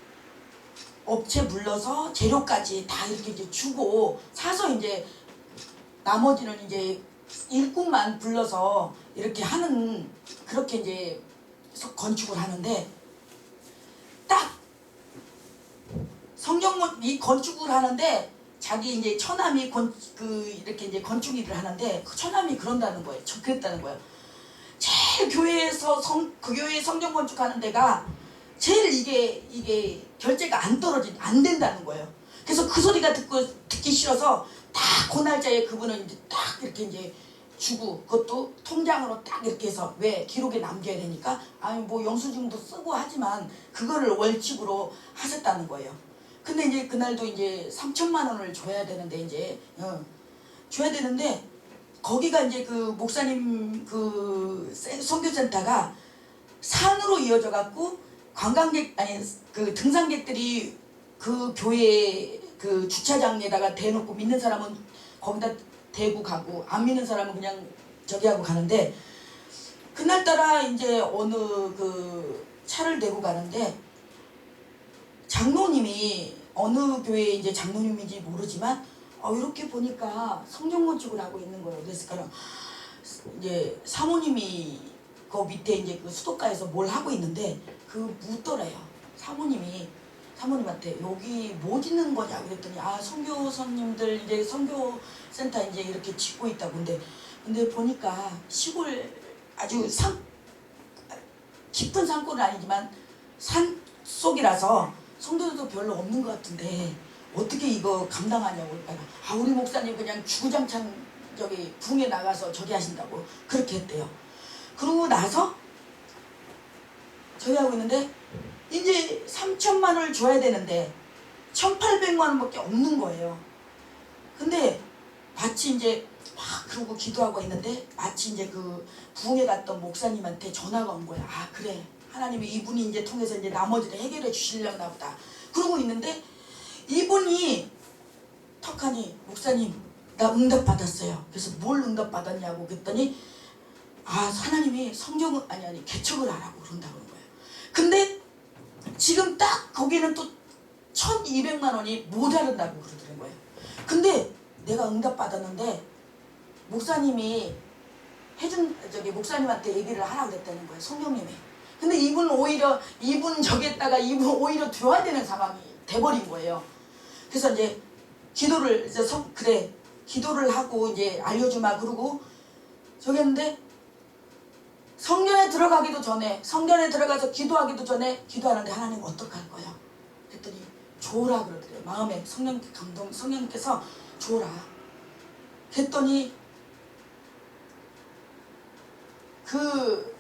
업체 불러서 재료까지 다 이렇게 이제 주고 사서 이제 나머지는 이제 일꾼만 불러서 이렇게 하는 그렇게 이제 건축을 하는데 딱 성경문 이 건축을 하는데 자기 이제 처남이 이렇게 이제 건축 일을 하는데 그 처남이 그런다는 거예요. 그랬다는 거예요. 제일 교회에서 그 교회 성경 건축하는 데가 제일 이게 결제가 안 된다는 거예요. 그래서 그 소리가 듣기 싫어서 딱 그 날짜에 그분은 이제 딱 이렇게 이제 주고 그것도 통장으로 딱 이렇게 해서 왜 기록에 남겨야 되니까 아니 뭐 영수증도 쓰고 하지만 그거를 월칙으로 하셨다는 거예요. 근데 이제 그날도 이제 3천만 원을 줘야 되는데 이제 줘야 되는데 거기가 이제 그 목사님 그 선교센터가 산으로 이어져 갖고 그 등산객들이 그 교회 그 주차장에다가 대놓고 믿는 사람은 거기다 대고 가고 안 믿는 사람은 그냥 저기 하고 가는데 그날따라 이제 어느 그 차를 대고 가는데 장로님이 어느 교회 이제 장로님인지 모르지만 이렇게 보니까 성경 건축을 하고 있는 거예요. 그래서 이제 사모님이 그 밑에 이제 그 수도가에서 뭘 하고 있는데 그 묻더래요. 사모님한테 여기 뭐 짓는 거냐 그랬더니 선교사님들 이제 선교센터 이제 이렇게 짓고 있다고. 근데 보니까 시골 아주 깊은 산골은 아니지만 산 속이라서 성도들도 별로 없는 것 같은데 어떻게 이거 감당하냐고. 그러니까 우리 목사님 그냥 주구장창 저기 붕에 나가서 저기 하신다고 그렇게 했대요. 그러고 나서 저기 하고 있는데 이제 3천만 원을 줘야 되는데 1,800만 원밖에 없는 거예요. 근데 마치 이제 막 그러고 기도하고 있는데 마치 이제 그 부흥회 갔던 목사님한테 전화가 온 거야. 그래 하나님이 이분이 이제 통해서 이제 나머지를 해결해 주시려나 보다. 그러고 있는데 이분이 턱하니 목사님 나 응답 받았어요. 그래서 뭘 응답 받았냐고 그랬더니 하나님이 성경을 아니 개척을 하라고 그런다고 그런 거예요. 근데 지금 딱 거기는 또 1,200만 원이 모자른다고 그러더라는 거예요. 근데 내가 응답 받았는데 목사님이 목사님한테 얘기를 하라고 그랬다는 거예요. 성령님이. 근데 이분 저기에다가 이분 오히려 들어야 되는 상황이 돼버린 거예요. 그래서 이제 기도를 기도를 하고 이제 알려주마 그러고 저기 했는데 성전에 들어가서 기도하기도 전에 기도하는데 하나님 어떡할 거야? 그랬더니 줘라 그러더래요. 마음에 성령님께서 줘라. 그랬더니 그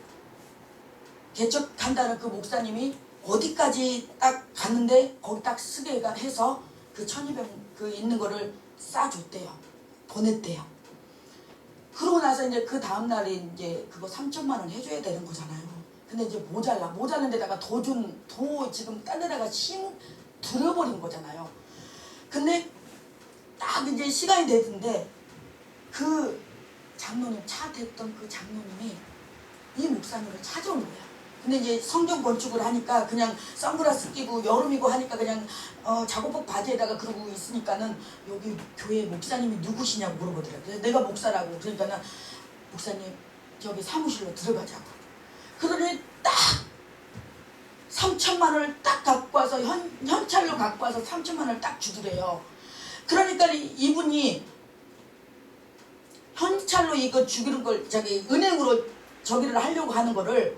개척한다는 그 목사님이 어디까지 딱 갔는데 거기 딱 쓰게 해서 그 1,200 그 있는 거를 싸줬대요. 보냈대요. 그러고 나서 이제 그 다음날에 이제 그거 3천만 원 해줘야 되는 거잖아요. 근데 이제 모자란 데다가 더 지금 딴 데다가 들어버린 거잖아요. 근데 딱 이제 시간이 됐는데 그 장로님 차 댔던 그 장로님이 이 목사님을 찾아온 거야. 근데 이제 성경 건축을 하니까 그냥 선글라스 끼고 여름이고 하니까 그냥 작업복 바지에다가 그러고 있으니까는 여기 교회 목사님이 누구시냐고 물어보더라고요. 그래서 내가 목사라고. 그러니까는 목사님 저기 사무실로 들어가자고. 그러더니 딱 3천만 원을 딱 갖고 와서 현찰로 갖고 와서 3천만 원을 딱 주더래요. 그러니까 이분이 현찰로 이거 주기는 걸 은행으로 저기를 하려고 하는 거를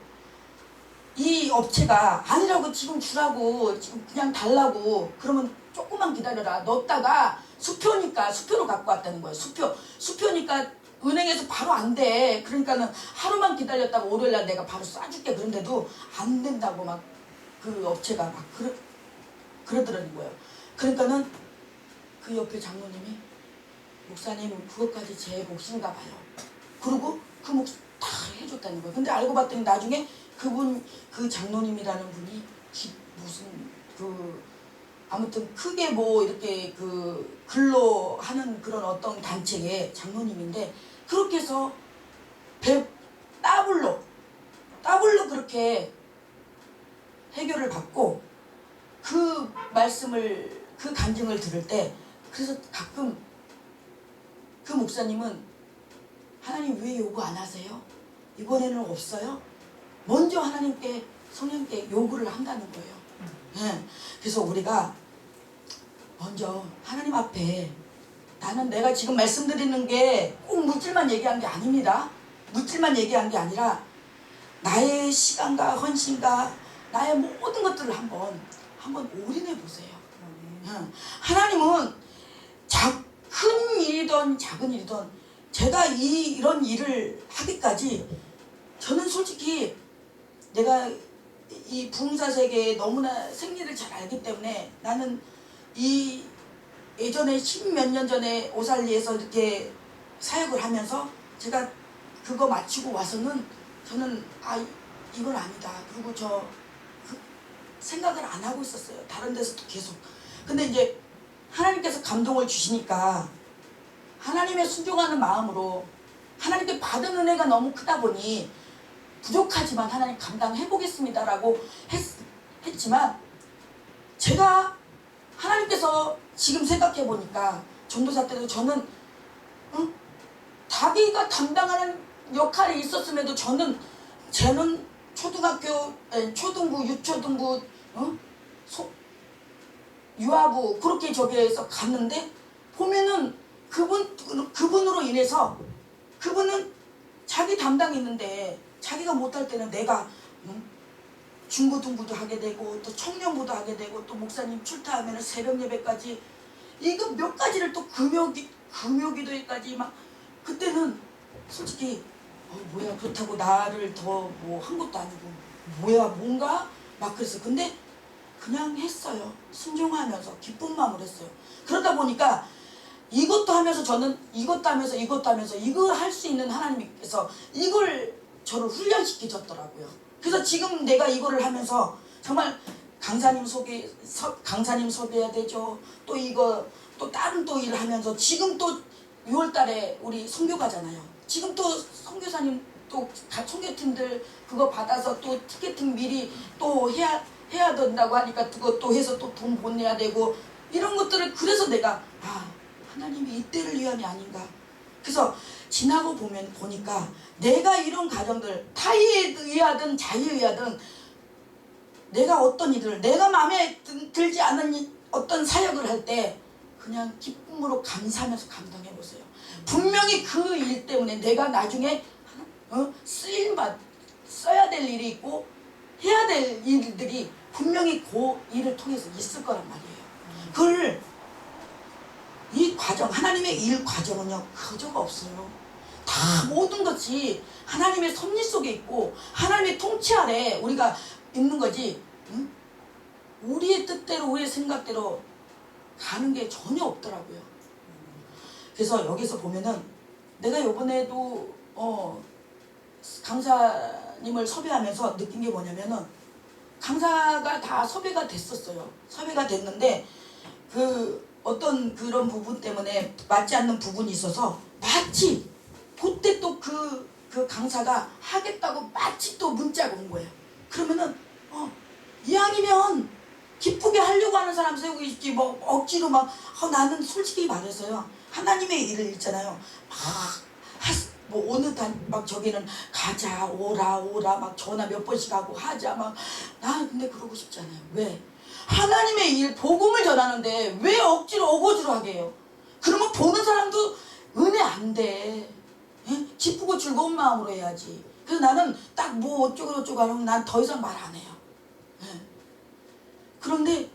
이 업체가 아니라고 지금 주라고 지금 그냥 달라고 그러면 조금만 기다려라. 넣었다가 수표로 갖고 왔다는 거예요. 수표니까 은행에서 바로 안 돼. 그러니까는 하루만 기다렸다가 월요일날 내가 바로 쏴줄게. 그런데도 안 된다고 막 그 업체가 막 그러더라는 거예요. 그러니까는 그 옆에 장로님이 목사님 그것까지 제 몫인가 봐요. 그러고 그 몫 다 해줬다는 거예요. 근데 알고 봤더니 나중에 그 장로님이라는 분이 아무튼 크게 뭐 이렇게 그 근로하는 그런 어떤 단체의 장로님인데 그렇게 해서 더블로 그렇게 해결을 받고 그 말씀을 그 간증을 들을 때 그래서 가끔 그 목사님은 하나님 왜 요구 안 하세요? 이번에는 없어요? 먼저 하나님께 성령께 요구를 한다는 거예요. 네. 그래서 우리가 먼저 하나님 앞에 나는 내가 지금 말씀드리는 게 꼭 물질만 얘기한 게 아닙니다. 물질만 얘기한 게 아니라 나의 시간과 헌신과 나의 모든 것들을 한번 올인해 보세요. 하나님은 큰 일이든 작은 일이든 제가 이런 일을 하기까지 저는 솔직히 내가 이 부흥사 세계에 너무나 생리를 잘 알기 때문에 나는 이 예전에 10몇 년 전에 오살리에서 이렇게 사역을 하면서 제가 그거 마치고 와서는 저는 이건 아니다. 그리고 생각을 안 하고 있었어요. 다른 데서도 계속. 근데 이제 하나님께서 감동을 주시니까 하나님의 순종하는 마음으로 하나님께 받은 은혜가 너무 크다 보니 부족하지만 하나님 감당해보겠습니다라고 했지만 제가 하나님께서 지금 생각해보니까 전도사 때도 저는 자기가 담당하는 역할이 있었음에도 쟤는 초등부, 유초등부, 유아부 그렇게 저기에서 갔는데 보면은 그분으로 인해서 그분은 자기 담당이 있는데 자기가 못할 때는 내가 중고등부도 하게 되고 또 청년부도 하게 되고 또 목사님 출타하면 새벽 예배까지 이거 몇 가지를 또 금요기도회까지 막 그때는 솔직히 뭐야 그렇다고 나를 더 뭐 한 것도 아니고 뭐야 뭔가 막 그랬어요. 근데 그냥 했어요. 순종하면서 기쁜 마음으로 했어요. 그러다 보니까 이것도 하면서 저는 이것도 하면서 이걸 할 수 있는 하나님께서 이걸 저를 훈련시키셨더라고요. 그래서 지금 내가 이거를 하면서 정말 강사님 소개해야 되죠. 또 이거 또 다른 또 일을 하면서 지금 또 6월달에 우리 선교 가잖아요. 지금 또 선교사님 또 선교팀들 그거 받아서 또 티켓팅 미리 또 해야 된다고 하니까 그것도 해서 또 돈 보내야 되고 이런 것들을 그래서 내가 하나님이 이때를 위함이 아닌가. 그래서 지나고 보니까 내가 이런 가정들 타의에 의하든 자의에 의하든 내가 어떤 일을 내가 마음에 들지 않은 어떤 사역을 할 때 그냥 기쁨으로 감사하면서 감당해보세요. 분명히 그 일 때문에 내가 나중에 써야 될 일이 있고 해야 될 일들이 분명히 그 일을 통해서 있을 거란 말이에요. 그걸 이 과정 하나님의 일 과정은요 거저가 없어요. 다 모든 것이 하나님의 섭리 속에 있고 하나님의 통치 아래 우리가 있는 거지 우리의 뜻대로 우리의 생각대로 가는 게 전혀 없더라고요. 그래서 여기서 보면은 내가 요번에도 강사님을 섭외하면서 느낀 게 뭐냐면은 강사가 다 섭외가 됐었어요. 섭외가 됐는데 어떤 그런 부분 때문에 맞지 않는 부분이 있어서 마치 그때 또 그 강사가 하겠다고 마치 또 문자가 온 거예요. 그러면은 이왕이면 기쁘게 하려고 하는 사람 세우고 있지 뭐 억지로 막 나는 솔직히 말해서요 하나님의 일을 읽잖아요. 뭐 어느 막 저기는 가자 오라 막 전화 몇 번씩 하고 하자 막 나 근데 그러고 싶지 않아요. 왜? 하나님의 일 복음을 전하는데 왜 억지로 어거지로 하게 해요? 그러면 보는 사람도 은혜 안 돼. 기쁘고 즐거운 마음으로 해야지. 그래서 나는 딱 뭐 어쩌고 하면 난 더 이상 말 안 해요. 그런데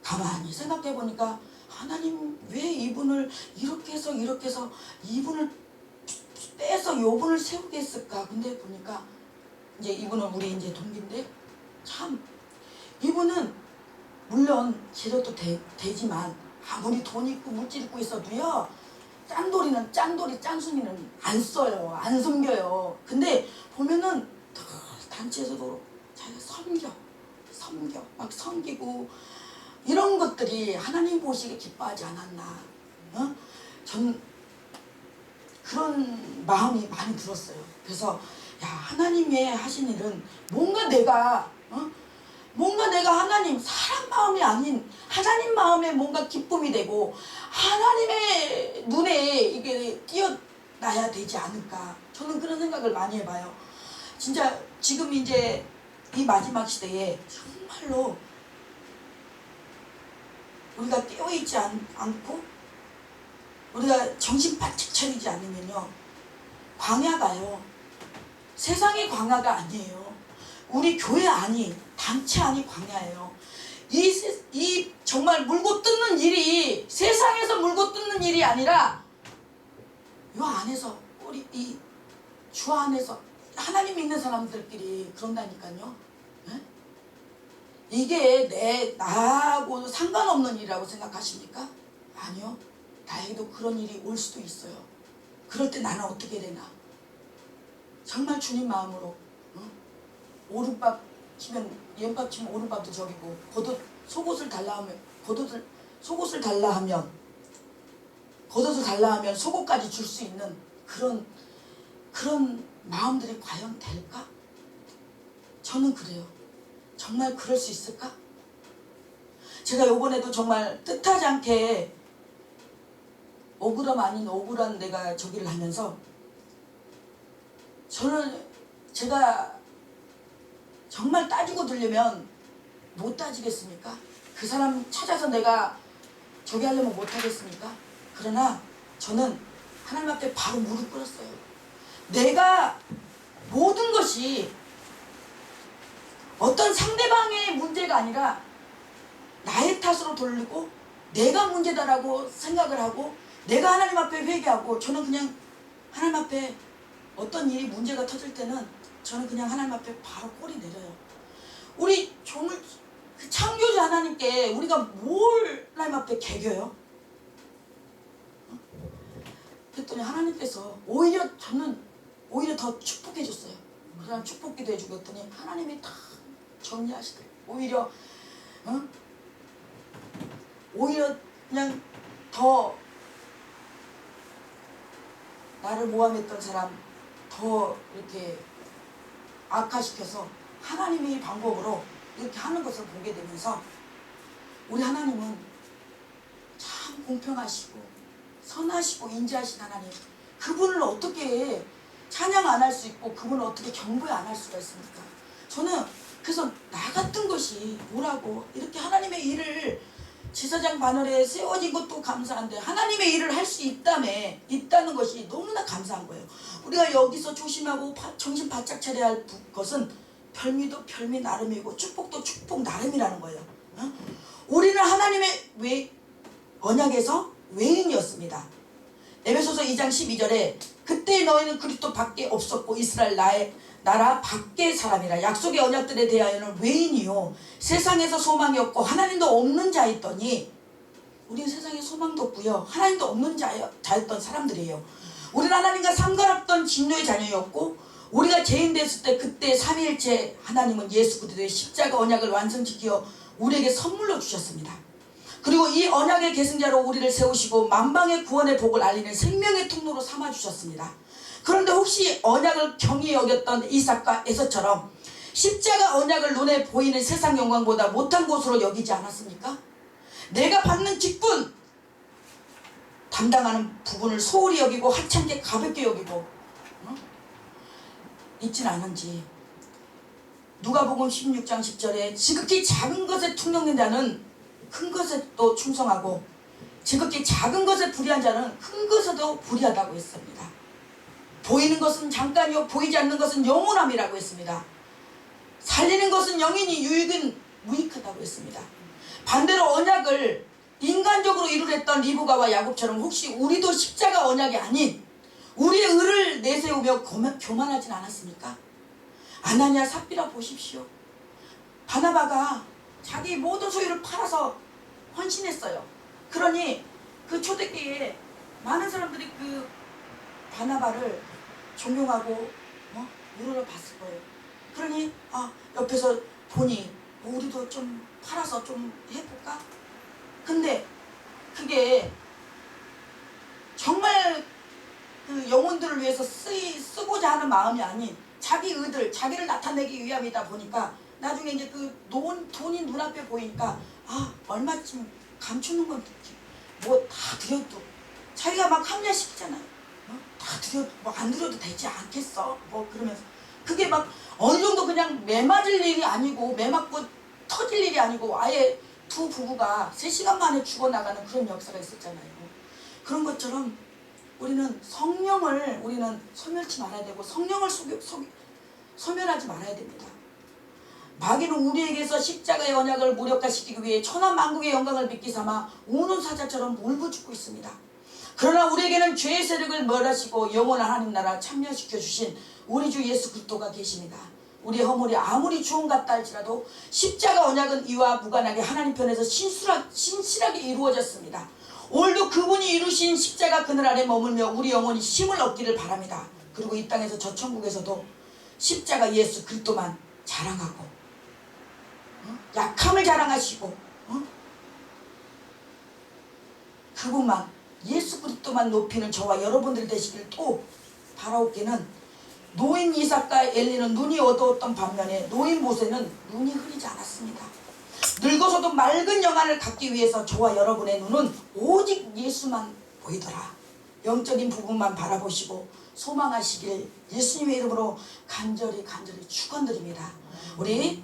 가만히 생각해 보니까 하나님 왜 이분을 이렇게 해서 이분을 빼서 요분을 세우게 했을까? 근데 보니까 이제 이분은 우리 이제 동기인데 참 이분은 물론 제도도 되지만 아무리 돈 있고 물질 있고 있어도요 짠순이는 안 써요. 안 섬겨요. 근데 보면은 단체에서도 자기가 섬겨 막 섬기고 이런 것들이 하나님 보시기에 기뻐하지 않았나. 전 그런 마음이 많이 들었어요. 그래서 하나님의 하신 일은 뭔가 내가 뭔가 내가 하나님, 사람 마음이 아닌 하나님 마음에 뭔가 기쁨이 되고 하나님의 눈에 이게 띄어나야 되지 않을까. 저는 그런 생각을 많이 해봐요. 진짜 지금 이제 이 마지막 시대에 정말로 우리가 깨어있지 않고 우리가 정신 바짝 차리지 않으면요, 광야가요, 세상의 광야가 아니에요. 우리 교회 안이, 단체 안이 광야예요. 이 정말 물고 뜯는 일이 세상에서 물고 뜯는 일이 아니라 요 안에서, 우리 이 주 안에서 하나님 믿는 사람들끼리 그런다니까요. 네? 이게 나하고 상관없는 일이라고 생각하십니까? 아니요. 나에게도 그런 일이 올 수도 있어요. 그럴 때 나는 어떻게 되나? 정말 주님 마음으로, 오른밥 치면 왼밥 치면 오른밥도 저기고, 속옷을 달라 하면 겉옷을 달라 하면 속옷까지 줄 수 있는 그런 마음들이 과연 될까? 저는 그래요. 정말 그럴 수 있을까? 제가 요번에도 정말 뜻하지 않게 억울함 아닌 억울한 내가 저기를 하면서, 제가 정말 따지고 들려면 못 따지겠습니까? 그 사람 찾아서 내가 저기 하려면 못 하겠습니까? 그러나 저는 하나님 앞에 바로 무릎 꿇었어요. 내가 모든 것이 어떤 상대방의 문제가 아니라 나의 탓으로 돌리고 내가 문제다라고 생각을 하고, 내가 하나님 앞에 회개하고, 저는 그냥 하나님 앞에 어떤 일이 문제가 터질 때는 저는 그냥 하나님 앞에 바로 꼬리 내려요. 우리 창조주 하나님께 우리가 뭘 하나님 앞에 개겨요? 그랬더니 하나님께서 저는 오히려 더 축복해 줬어요. 그 사람 축복기도 해주고 했더니 하나님이 다 정리하시더라고요. 오히려 그냥 더 나를 모함했던 사람 더 이렇게 악화시켜서 하나님의 방법으로 이렇게 하는 것을 보게 되면서, 우리 하나님은 참 공평하시고 선하시고 인자하신 하나님, 그분을 어떻게 찬양 안 할 수 있고 그분을 어떻게 경배 안 할 수가 있습니까? 저는 그래서 나 같은 것이 뭐라고 이렇게 하나님의 일을 지사장 바늘에 세워진 것도 감사한데, 하나님의 일을 할 수 있다는 것이 너무나 감사한 거예요. 우리가 여기서 조심하고 정신 바짝 차려야 할 것은 별미도 별미 나름이고 축복도 축복 나름이라는 거예요. 우리는 하나님의 언약에서 외인이었습니다. 에베소서 2장 12절에 그때 너희는 그리스도 밖에 없었고 이스라엘 나라 밖의 사람이라, 약속의 언약들에 대하여는 외인이요 세상에서 소망이 없고 하나님도 없는 자였더니, 우리는 세상에 소망도 없고요 하나님도 없는 자였던 사람들이에요. 우리는 하나님과 상관없던 진노의 자녀였고, 우리가 죄인 됐을 때 그때 삼위일체 하나님은 예수 그리스도의 십자가 언약을 완성시켜 우리에게 선물로 주셨습니다. 그리고 이 언약의 계승자로 우리를 세우시고 만방의 구원의 복을 알리는 생명의 통로로 삼아주셨습니다. 그런데 혹시 언약을 경히 여겼던 이삭과 에서처럼 십자가 언약을 눈에 보이는 세상 영광보다 못한 것으로 여기지 않았습니까? 내가 받는 직분, 담당하는 부분을 소홀히 여기고 하찮게 가볍게 여기고 있진 않은지, 누가복음 16장 10절에 지극히 작은 것에 충성된 자는 큰 것에 또 충성하고 지극히 작은 것에 불의한 자는 큰 것에도 불의하다고 했습니다. 보이는 것은 잠깐이요 보이지 않는 것은 영원함이라고 했습니다. 살리는 것은 영이니 유익은 무익하다고 했습니다. 반대로 언약을 인간적으로 이루랬던 리브가와 야곱처럼 혹시 우리도 십자가 언약이 아닌 우리의 의를 내세우며 교만하진 않았습니까? 아나니아 삽비라 보십시오. 바나바가 자기 모든 소유를 팔아서 헌신했어요. 그러니 그 초대교회에 많은 사람들이 그 바나바를 존경하고 우러러봤을 거예요. 그러니 옆에서 보니 우리도 좀 팔아서 좀 해볼까? 근데 그게 정말 그 영혼들을 위해서 쓰고자 하는 마음이 아닌 자기 의들, 자기를 나타내기 위함이다 보니까 나중에 이제 그 돈이 눈앞에 보이니까 아 얼마쯤 감추는 건 뭐 다 드려도 자기가 막 합리화시키잖아요. 다 드려도 뭐 안 드려도 되지 않겠어? 뭐 그러면서 그게 막 어느 정도 그냥 매 맞을 일이 아니고 매 맞고 터질 일이 아니고 아예 두 부부가 3시간 만에 죽어나가는 그런 역사가 있었잖아요. 그런 것처럼 우리는 성령을 우리는 소멸치 말아야 되고 성령을 소멸하지 말아야 됩니다. 마귀는 우리에게서 십자가의 언약을 무력화시키기 위해 천하만국의 영광을 미끼 삼아 우는 사자처럼 울부짖고 있습니다. 그러나 우리에게는 죄의 세력을 멸하시고 영원한 하나님 나라 참여시켜 주신 우리 주 예수 그리스도가 계십니다. 우리의 허물이 아무리 주홍 같다 할지라도 십자가 언약은 이와 무관하게 하나님 편에서 신실하게 이루어졌습니다. 오늘도 그분이 이루신 십자가 그늘 아래 머물며 우리 영혼이 힘을 얻기를 바랍니다. 그리고 이 땅에서 저 천국에서도 십자가 예수 그리스도만 자랑하고 약함을 자랑하시고 그분만 예수 그리스도만 높이는 저와 여러분들 되시길 또 바라옵기는 노인 이삭과 엘리는 눈이 어두웠던 반면에 노인 모세는 눈이 흐리지 않았습니다. 늙어서도 맑은 영안을 갖기 위해서 저와 여러분의 눈은 오직 예수만 보이더라. 영적인 부분만 바라보시고 소망하시길 예수님의 이름으로 간절히 축원드립니다. 우리